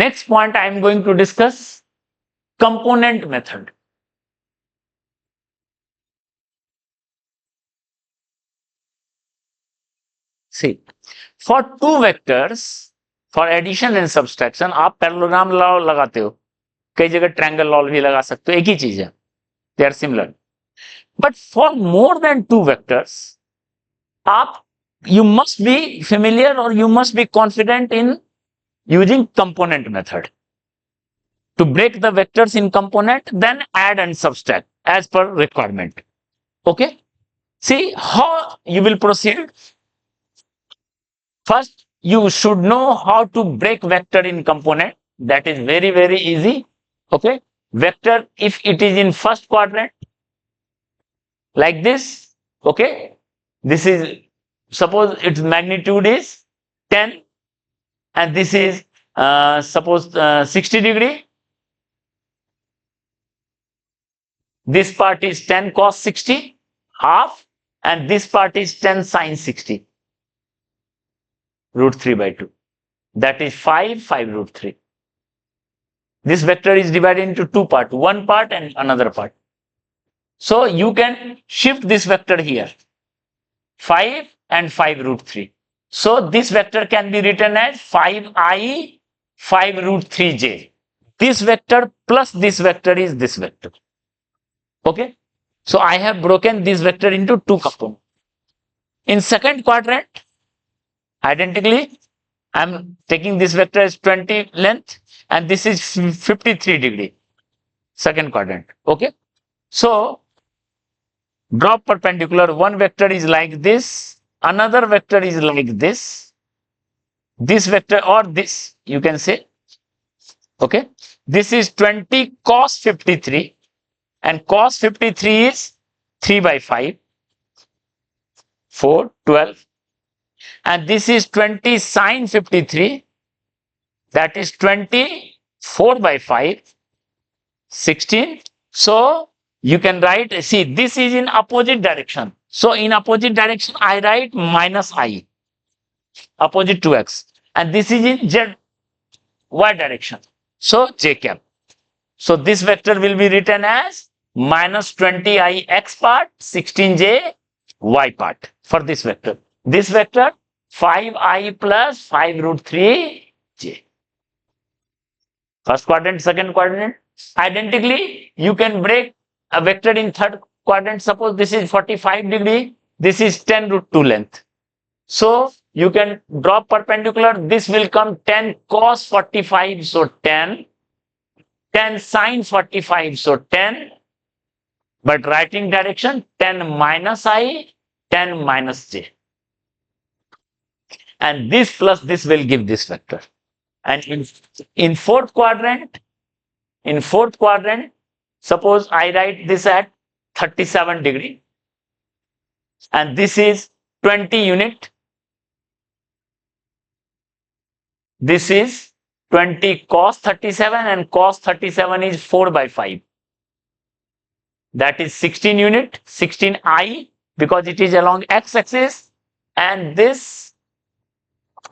Next point I am going to discuss component method. See, for two vectors, for addition and subtraction, आप parallelogram law लगाते हो, कई जगह triangle law भी लगा सकते हो, एक ही चीज है, they are similar. But for more than two vectors, आप you must be familiar or you must be confident in using component method to break the vectors in component, then add and subtract as per requirement. Okay, see how you will proceed. First, you should know how to break vector in component. That is very, very easy. Okay, vector, if it is in first quadrant like this, okay, this is, suppose its magnitude is 10 and this is suppose 60 degree. This part is 10 cos 60 half and this part is 10 sin 60 root 3 by 2. That is 5 root 3. This vector is divided into two parts, one part and another part. So you can shift this vector here, 5 and 5 root 3. So this vector can be written as 5i 5 root 3j. This vector plus this vector is this vector. Okay. So I have broken this vector into two components. In second quadrant, identically, I am taking this vector as 20 length and this is 53 degree. Second quadrant. Okay. So draw perpendicular. One vector is like this, another vector is like this. This vector or this, you can say. Okay. This is 20 cos 53 and cos 53 is 3 by 5, 4, 12. And this is 20 sin 53, that is 24 by 5, 16. So you can write, see, this is in opposite direction. So in opposite direction, I write minus I, opposite to x. And this is in z, y direction. So j cap. So this vector will be written as minus 20i x part, 16j y part for this vector. This vector 5i plus 5 root 3j. First quadrant, second quadrant. Identically, you can break a vector in third quadrant. Suppose this is 45 degree, this is 10 root 2 length. So you can draw perpendicular. This will come 10 cos 45, so 10. 10 sin 45, so 10. But writing direction 10 minus I, 10 minus j. And this plus this will give this vector. And in fourth quadrant, suppose I write this at 37 degree. And this is 20 unit. This is 20 cos 37 and cos 37 is 4 by 5. That is 16 unit, 16i because it is along x-axis, and this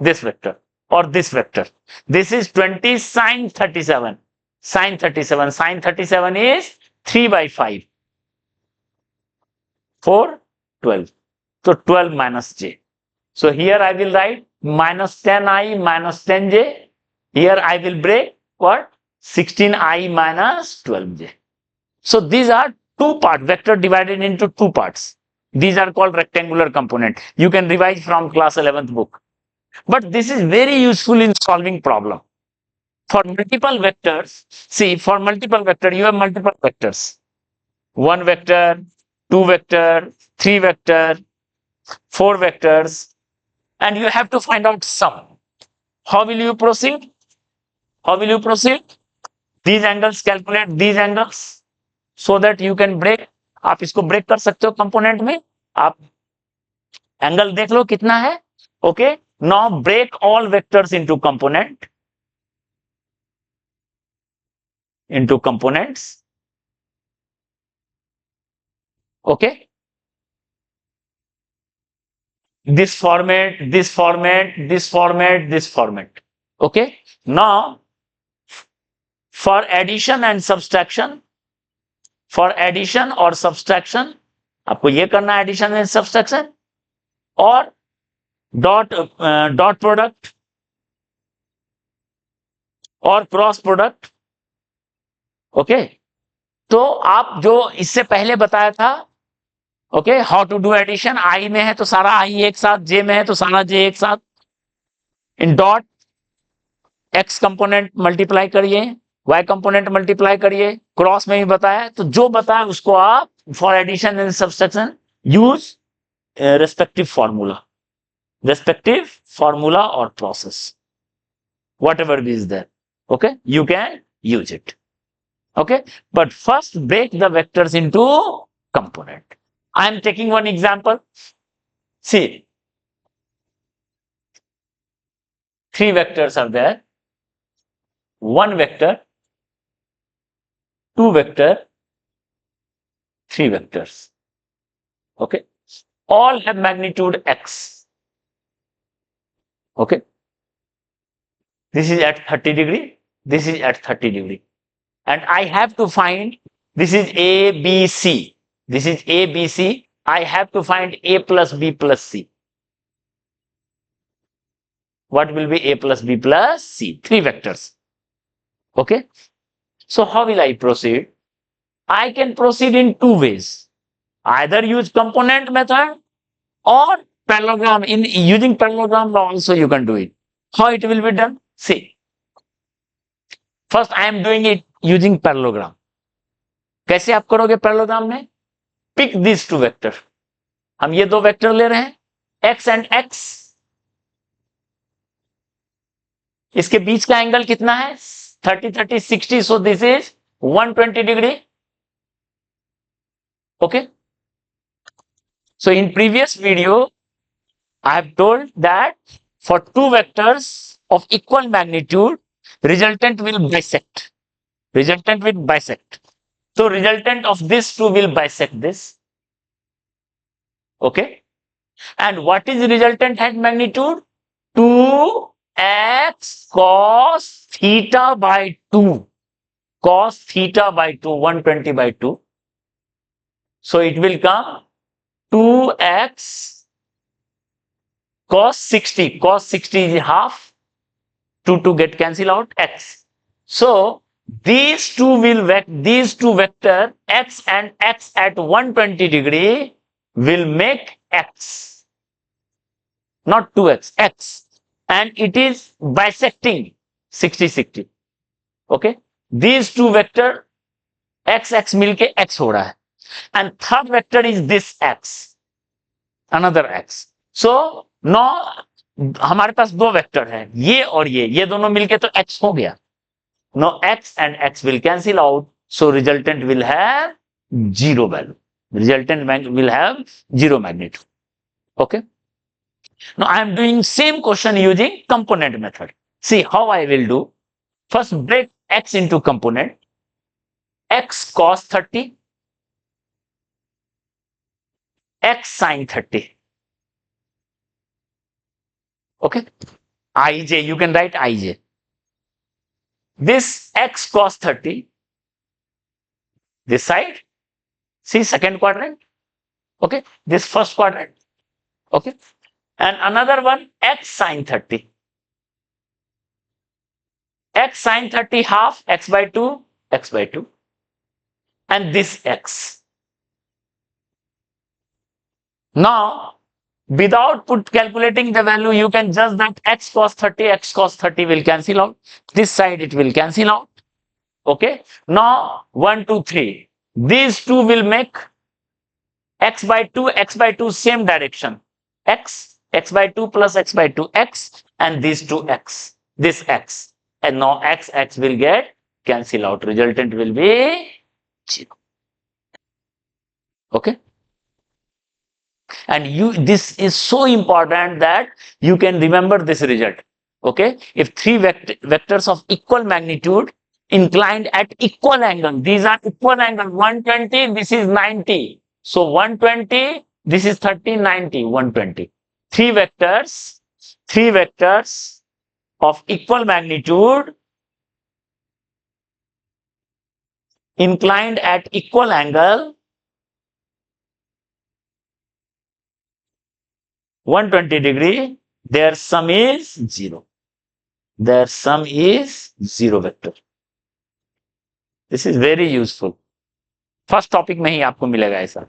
vector or this vector. This is 20 sin 37. Sin 37. Sin 37 is 3 by 5. 4, 12. So 12 minus j. So here I will write minus 10i minus 10j. Here I will break what? 16i minus 12j. So these are two parts, vector divided into two parts. These are called rectangular component. You can revise from class 11th book. But this is very useful in solving problem. For multiple vectors, see, for multiple vector, you have multiple vectors. One vector, two vector, three vector, four vectors, and you have to find out sum. How will you proceed? How will you proceed? These angles, calculate these angles so that you can break. आप इसको break कर सकते हो component में. आप angle देख लो कितना है. Okay. Now break all vectors into component. Into components. Okay. This format, this format, this format, this format. Okay. Now for addition and subtraction, for addition और सब्सट्रैक्शन आपको ये करना है, एडिशन एंड सब्सट्रैक्शन, और dot product और cross product. Okay, तो आप जो इससे पहले बताया था, okay, how to do addition, आई में है तो सारा आई एक साथ, जे में है तो सारा जे एक साथ, इन डॉट एक्स कंपोनेंट मल्टीप्लाई करिए, वाई कंपोनेंट मल्टीप्लाई करिए, क्रॉस में भी बताया, तो जो बताया उसको आप for addition and subtraction use respective formula और process, whatever is there. Okay, you can use it. Okay, but first break the vectors into component. I am taking one example. See, 3 vectors are there. 1 vector, 2 vector, 3 vectors. Okay, all have magnitude x. Okay, this is at 30 degree, this is at 30 degree, and I have to find, this is a b c, this is a b c, I have to find a plus b plus c. What will be a plus b plus c? 3 vectors. Okay, so how will I proceed? I can proceed in 2 ways. Either use component method or parallelogram. In using parallelogram also you can do it. How it will be done? See, first I am doing it using parallelogram. कैसे आप करोगे parallelogram में? Pick these 2 vector. हम ये 2 vector ले रहे हैं, x and x. इसके बीच का एंगल कितना है? 30, 30, 60. So this is 120 degree. Okay. So in previous video, I have told that for 2 vectors of equal magnitude, resultant will bisect. Resultant will bisect. So resultant of this 2 will bisect this. Okay. And what is resultant height magnitude? 2x cos theta by 2. Cos theta by 2, 120 by 2. So it will come 2x cos 60. Cos 60 is half. 2 get cancel out, x. So these two vector x and x at 120 degree will make x, not 2x, x, and it is bisecting 60, 60. Okay, these two vector x मिलके x हो रहा है, and third vector is this x, another x. So now हमारे पास 2 vector हैं, ये और ये दोनों मिलके तो x हो गया. Now x and x will cancel out, so resultant will have 0 value. Resultant will have 0 magnitude. Okay. Now I am doing same question using component method. See how I will do. First break x into component. X cos 30, x sin 30. Okay. Ij, you can write Ij. This x cos 30, this side, see second quadrant. Okay. This first quadrant. Okay. And another one x sin 30. X sin 30 half, x by 2, x by 2. And this x. Now, without calculating the value, you can just that x cos 30 will cancel out. This side it will cancel out. Okay. Now 1, 2, 3. These two will make x by 2, same direction. X by 2 plus x by 2, x, and these two x. This x. And now x will get cancel out. Resultant will be 0. Okay. And this is so important that you can remember this result. Okay, if 3 vectors of equal magnitude inclined at equal angle, these are equal angle, 120, this is 90. So 120, this is 30, 90, 120. 3 vectors of equal magnitude inclined at equal angle 120 degree, their sum is 0. Their sum is 0 vector. This is very useful. First topic में ही आपको मिलेगा ऐसा.